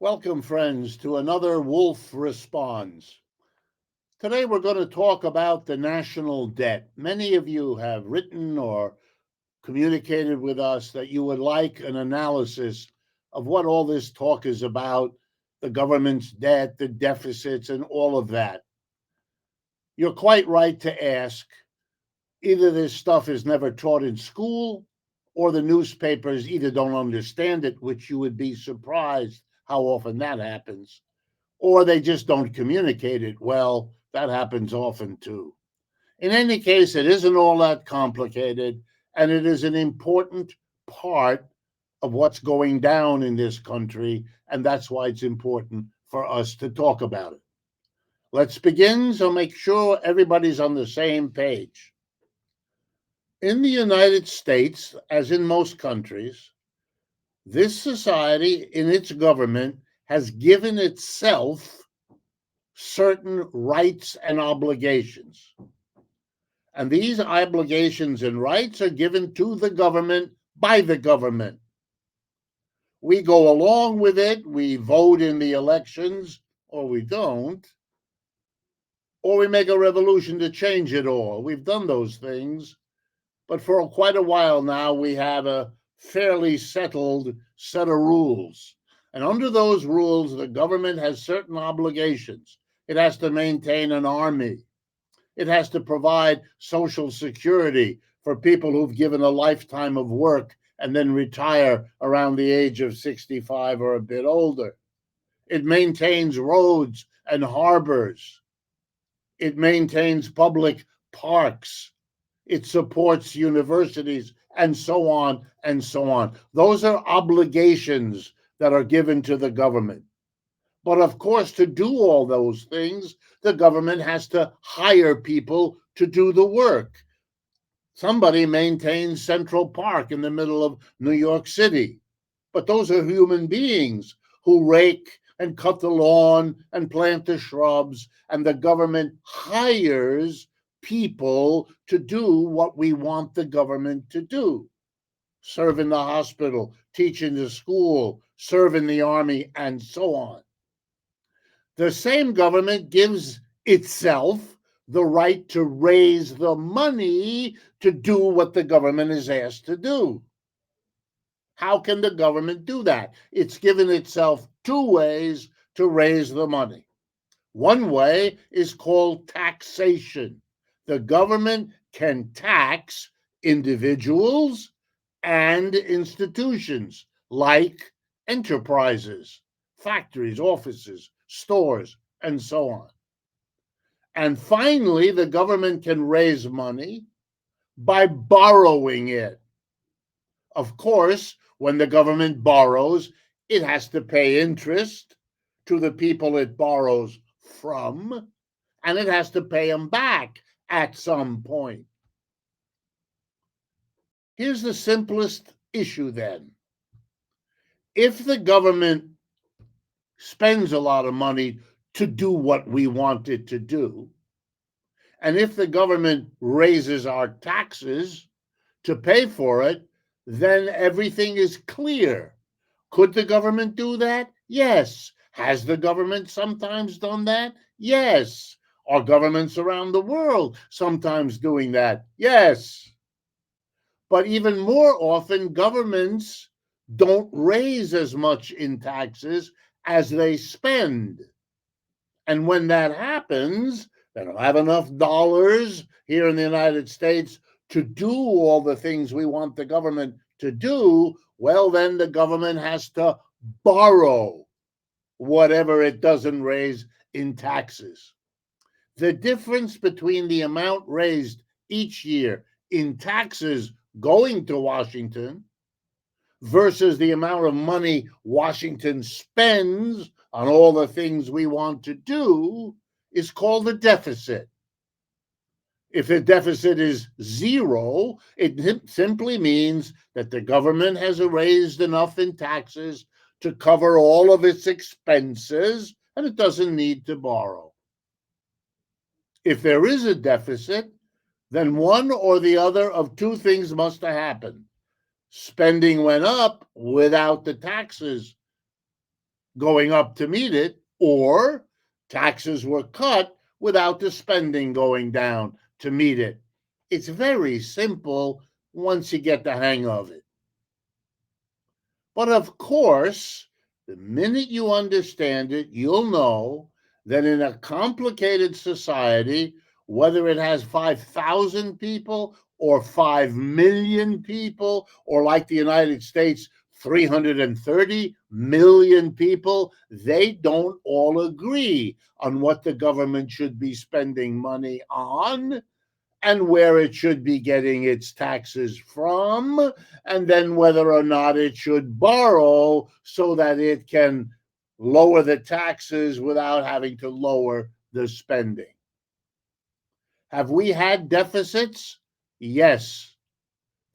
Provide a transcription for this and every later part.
Welcome, friends, to another Wolff Responds. Today we're going to talk about the national debt. Many of you have written or communicated with us that you would like an analysis of what all this talk is about, the government's debt, the deficits, and all of that. You're quite right to ask. Either this stuff is never taught in school, or the newspapers either don't understand it, which you would be surprised how often that happens, or they just don't communicate it well. That happens often too. In any case, it isn't all that complicated, and it is an important part of what's going down in this country, and that's why it's important for us to talk about it. Let's begin, so make sure everybody's on the same page. In the United States, as in most countries, this society in its government has given itself certain rights and obligations. And these obligations and rights are given to the government by the government. We go along with it, we vote in the elections, or we don't, or we make a revolution to change it all. We've done those things, but for quite a while now, we have a fairly settled set of rules. And under those rules, the government has certain obligations. It has to maintain an army. It has to provide social security for people who've given a lifetime of work and then retire around the age of 65 or a bit older. It maintains roads and harbors. It maintains public parks. It supports universities, and so on and so on. Those are obligations that are given to the government. But of course, to do all those things, the government has to hire people to do the work. Somebody maintains Central Park in the middle of New York City, but those are human beings who rake and cut the lawn and plant the shrubs, and the government hires people to do what we want the government to do: serve in the hospital, teach in the school, serve in the army, and so on. The same government gives itself the right to raise the money to do what the government is asked to do. How can the government do that? It's given itself two ways to raise the money. One way is called taxation. The government can tax individuals and institutions like enterprises, factories, offices, stores, and so on. And finally, the government can raise money by borrowing it. Of course, when the government borrows, it has to pay interest to the people it borrows from, and it has to pay them back at some point. Here's the simplest issue then. If the government spends a lot of money to do what we want it to do, and if the government raises our taxes to pay for it, then everything is clear. Could the government do that? Yes. Has the government sometimes done that? Yes. Are governments around the world sometimes doing that? Yes. But even more often, governments don't raise as much in taxes as they spend. And when that happens, they don't have enough dollars here in the United States to do all the things we want the government to do. Well, then the government has to borrow whatever it doesn't raise in taxes. The difference between the amount raised each year in taxes going to Washington versus the amount of money Washington spends on all the things we want to do is called the deficit. If the deficit is zero, it simply means that the government has raised enough in taxes to cover all of its expenses, and it doesn't need to borrow. If there is a deficit, then one or the other of two things must have happened. Spending went up without the taxes going up to meet it, or taxes were cut without the spending going down to meet it. It's very simple once you get the hang of it. But of course, the minute you understand it, you'll know that in a complicated society, whether it has 5,000 people or 5 million people, or like the United States, 330 million people, they don't all agree on what the government should be spending money on and where it should be getting its taxes from, and then whether or not it should borrow so that it can lower the taxes without having to lower the spending. Have we had deficits? Yes,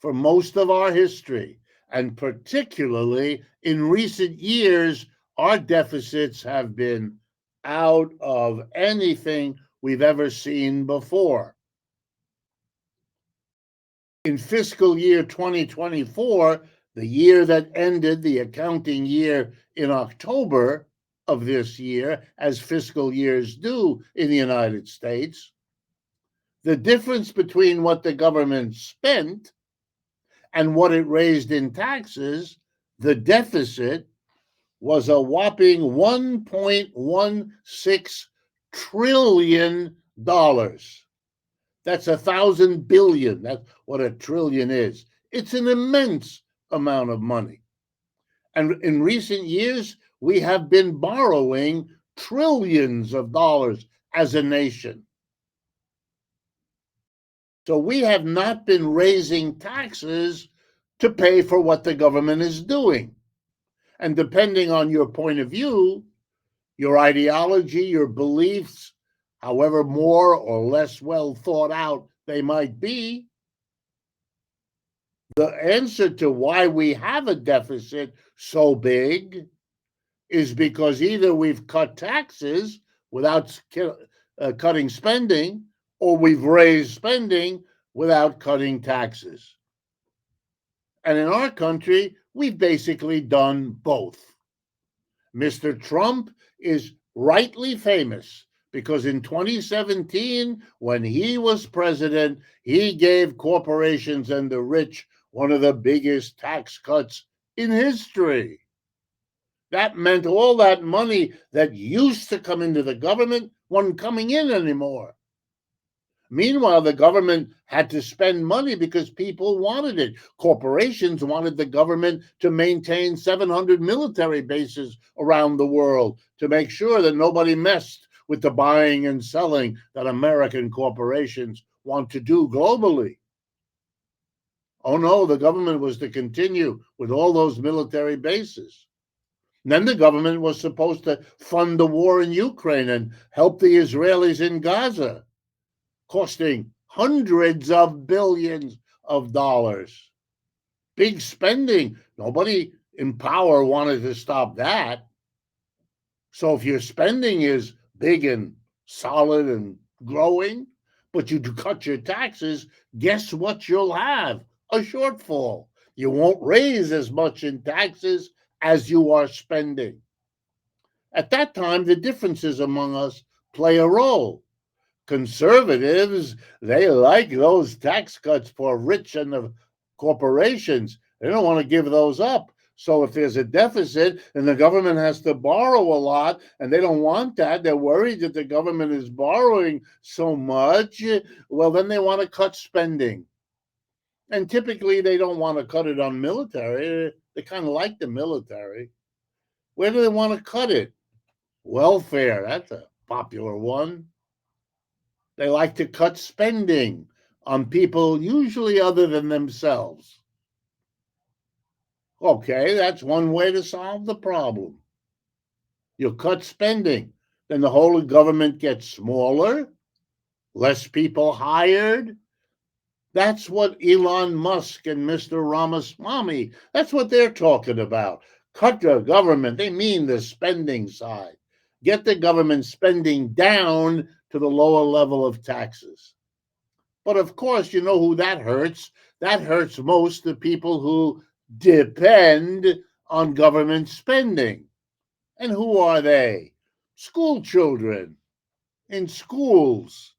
for most of our history, and particularly in recent years, our deficits have been out of anything we've ever seen before. In fiscal year 2024, the year that ended the accounting year in October of this year, as fiscal years do in the United States, the difference between what the government spent and what it raised in taxes, the deficit, was a whopping $1.16 trillion. That's 1,000 billion. That's what a trillion is. It's an immense amount of money. And in recent years, we have been borrowing trillions of dollars as a nation. So we have not been raising taxes to pay for what the government is doing. And depending on your point of view, your ideology, your beliefs, however more or less well thought out they might be, the answer to why we have a deficit so big is because either we've cut taxes without cutting spending, or we've raised spending without cutting taxes. And in our country, we've basically done both. Mr. Trump is rightly famous because in 2017, when he was president, he gave corporations and the rich one of the biggest tax cuts in history. That meant all that money that used to come into the government wasn't coming in anymore. Meanwhile, the government had to spend money because people wanted it. Corporations wanted the government to maintain 700 military bases around the world to make sure that nobody messed with the buying and selling that American corporations want to do globally. Oh no, the government was to continue with all those military bases. And then the government was supposed to fund the war in Ukraine and help the Israelis in Gaza, costing hundreds of billions of dollars. Big spending. Nobody in power wanted to stop that. So if your spending is big and solid and growing, but you cut your taxes, guess what you'll have? A shortfall. You won't raise as much in taxes as you are spending. At that time, the differences among us play a role. Conservatives, they like those tax cuts for rich and the corporations. They don't want to give those up. So if there's a deficit and the government has to borrow a lot and they don't want that, they're worried that the government is borrowing so much, well, then they want to cut spending. And typically they don't want to cut it on military. They kind of like the military. Where do they want to cut it? Welfare, that's a popular one. They like to cut spending on people usually other than themselves. Okay, that's one way to solve the problem. You cut spending, then the whole government gets smaller, less people hired. That's what Elon Musk and Mr. Ramaswamy, that's what they're talking about. Cut the government, they mean the spending side. Get the government spending down to the lower level of taxes. But of course, you know who that hurts? That hurts most the people who depend on government spending. And who are they? School children in schools.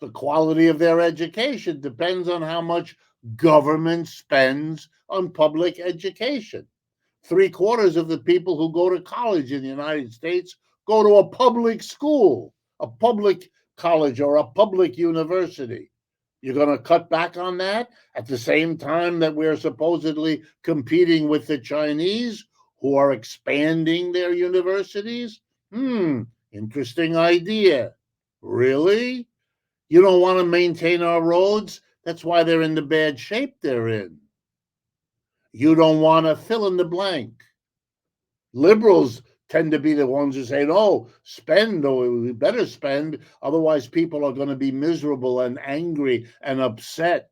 The quality of their education depends on how much government spends on public education. Three-quarters of the people who go to college in the United States go to a public school, a public college, or a public university. You're going to cut back on that at the same time that we're supposedly competing with the Chinese who are expanding their universities? Interesting idea. Really? You don't want to maintain our roads? That's why they're in the bad shape they're in. You don't want to fill in the blank. Liberals tend to be the ones who say, no, spend, or we better spend, otherwise people are going to be miserable and angry and upset.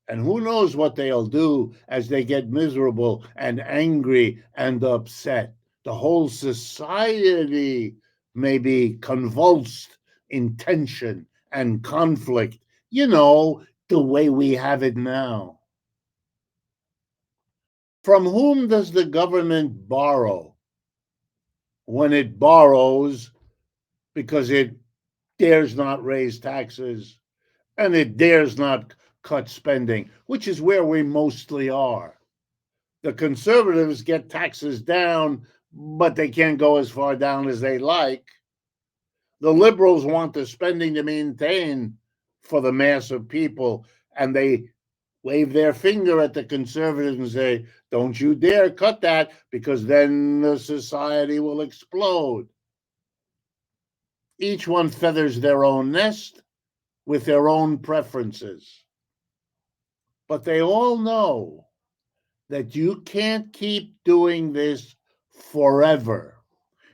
And who knows what they'll do as they get miserable and angry and upset. The whole society may be convulsed in tension and conflict, the way we have it now. From whom does the government borrow? When it borrows because it dares not raise taxes and it dares not cut spending, which is where we mostly are. The conservatives get taxes down, but they can't go as far down as they like. The liberals want the spending to maintain for the mass of people, and they wave their finger at the conservatives and say, don't you dare cut that, because then the society will explode. Each one feathers their own nest with their own preferences. But they all know that you can't keep doing this forever.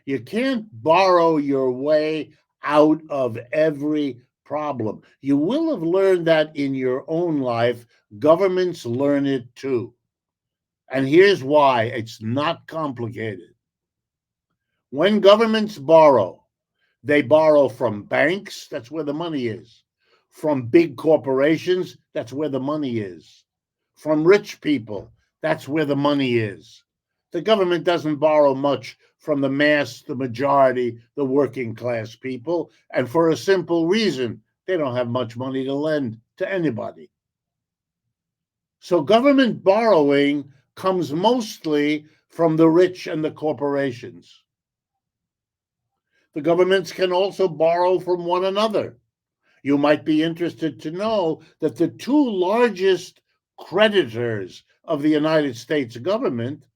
You can't borrow your way out of every problem. You will have learned that in your own life. Governments learn it too. And here's why it's not complicated. When governments borrow, they borrow from banks, that's where the money is. From big corporations, that's where the money is. From rich people, that's where the money is. The government doesn't borrow much from the mass, the majority, the working class people, and for a simple reason, they don't have much money to lend to anybody. So government borrowing comes mostly from the rich and the corporations. The governments can also borrow from one another. You might be interested to know that the two largest creditors of the United States government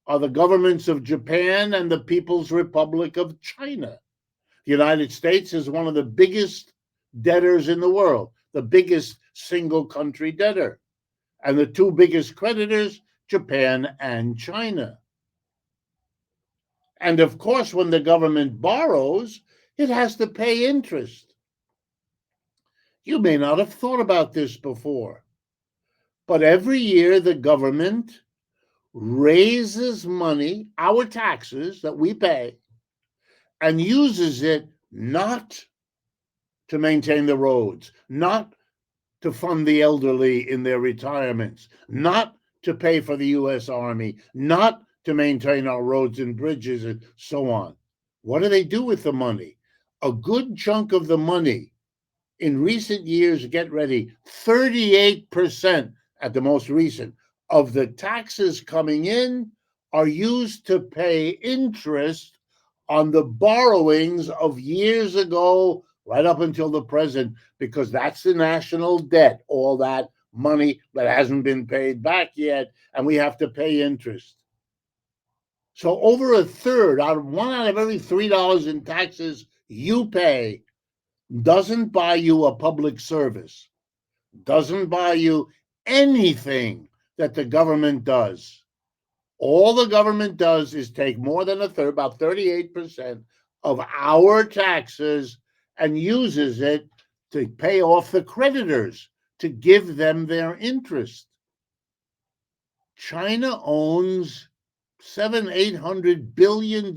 are the governments of Japan and the People's Republic of China. The United States is one of the biggest debtors in the world, the biggest single country debtor. And the two biggest creditors, Japan and China. And of course, when the government borrows, it has to pay interest. You may not have thought about this before, but every year the government raises money, our taxes that we pay, and uses it not to maintain the roads, not to fund the elderly in their retirements, not to pay for the U.S. Army, not to maintain our roads and bridges and so on. What do they do with the money? A good chunk of the money in recent years, get ready, 38% at the most recent of the taxes coming in are used to pay interest on the borrowings of years ago, right up until the present, because that's the national debt, all that money that hasn't been paid back yet, and we have to pay interest. So over a third, one out of every $3 in taxes you pay doesn't buy you a public service, doesn't buy you anything that the government does. All the government does is take more than a third, about 38% of our taxes, and uses it to pay off the creditors, to give them their interest. China owns $700-800 billion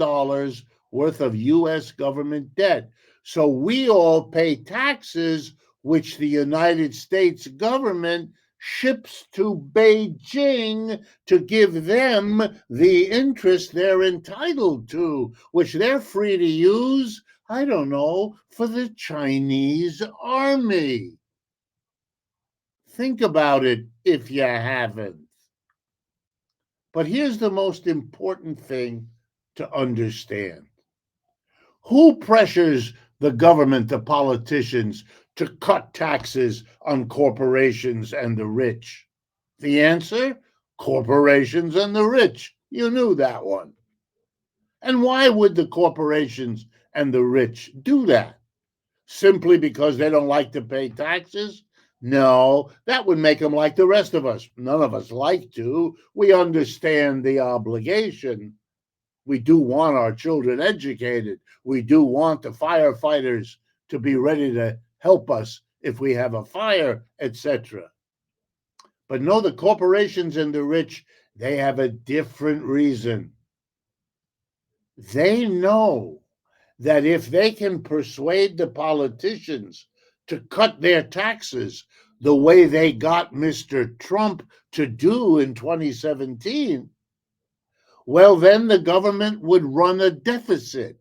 worth of U.S. government debt. So we all pay taxes, which the United States government ships to Beijing to give them the interest they're entitled to, which they're free to use, I don't know, for the Chinese army. Think about it if you haven't. But here's the most important thing to understand. Who pressures the government, the politicians, to cut taxes on corporations and the rich? The answer? Corporations and the rich. You knew that one. And why would the corporations and the rich do that? Simply because they don't like to pay taxes? No, that would make them like the rest of us. None of us like to. We understand the obligation. We do want our children educated. We do want the firefighters to be ready to help us if we have a fire, etc. But no, the corporations and the rich, they have a different reason. They know that if they can persuade the politicians to cut their taxes the way they got Mr. Trump to do in 2017, well, then the government would run a deficit.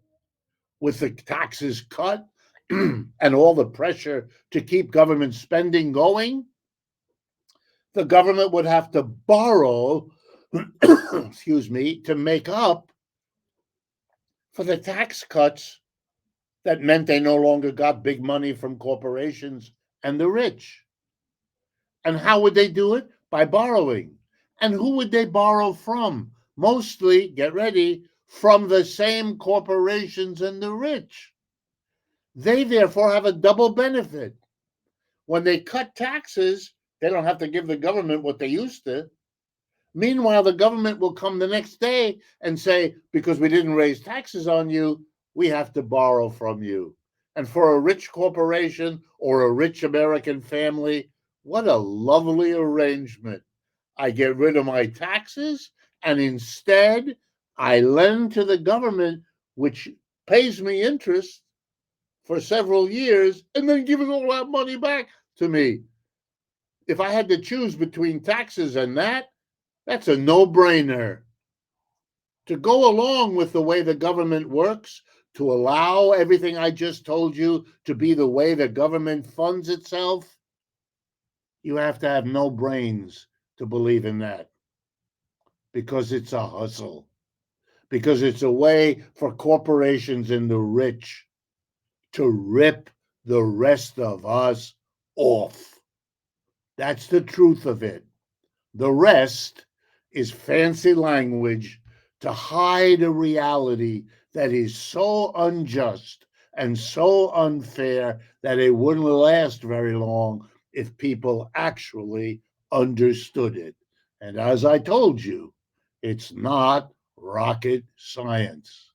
With the taxes cut and all the pressure to keep government spending going, the government would have to borrow, excuse me, to make up for the tax cuts that meant they no longer got big money from corporations and the rich. And how would they do it? By borrowing. And who would they borrow from? Mostly, get ready, from the same corporations and the rich. They therefore have a double benefit. When they cut taxes, they don't have to give the government what they used to. Meanwhile, the government will come the next day and say, because we didn't raise taxes on you, we have to borrow from you. And for a rich corporation or a rich American family, what a lovely arrangement. I get rid of my taxes and instead I lend to the government, which pays me interest for several years and then gives all that money back to me. If I had to choose between taxes and that, that's a no-brainer. To go along with the way the government works, to allow everything I just told you to be the way the government funds itself, you have to have no brains to believe in that. Because it's a hustle. Because it's a way for corporations and the rich to rip the rest of us off. That's the truth of it. The rest is fancy language to hide a reality that is so unjust and so unfair that it wouldn't last very long if people actually understood it. And as I told you, it's not rocket science.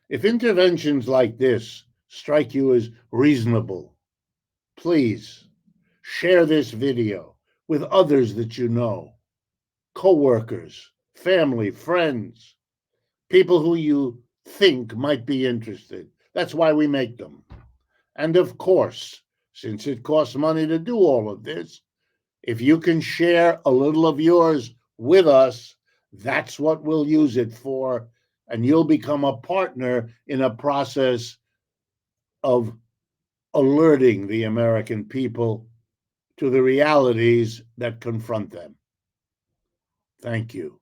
If interventions like this strike you as reasonable, please share this video with others that you know, coworkers, family, friends, people who you think might be interested. That's why we make them. And of course, since it costs money to do all of this, if you can share a little of yours with us, that's what we'll use it for. And you'll become a partner in a process of alerting the American people to the realities that confront them. Thank you.